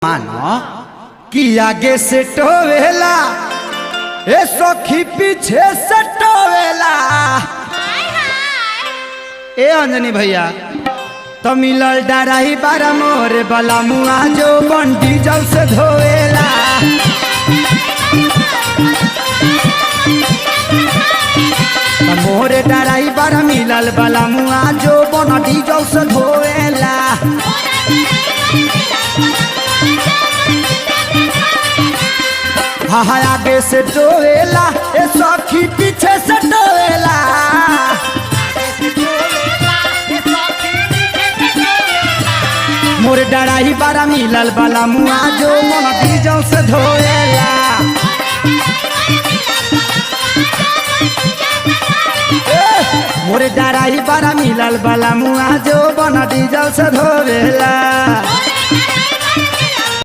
मानो कि आगे से टोवेला ए सखी पीछे से टोवेला। ए अंजनी भैया तो मिलल डराई बारा मोरे बला मुआ जो बंडी जल से धोवेला। मोरे डराई बारा मिलल बला मुआ जो बंडी जल से धोवेला। हाँ हाँ आगे से टोवेला ए सखी पीछे से टोवेला। मोर डराई बारा मिलल बाला मुआ जो मन डीजल से धोएला। मोर डराई बारा मिलल बाला मुआ जो मन डीजल से धोएला।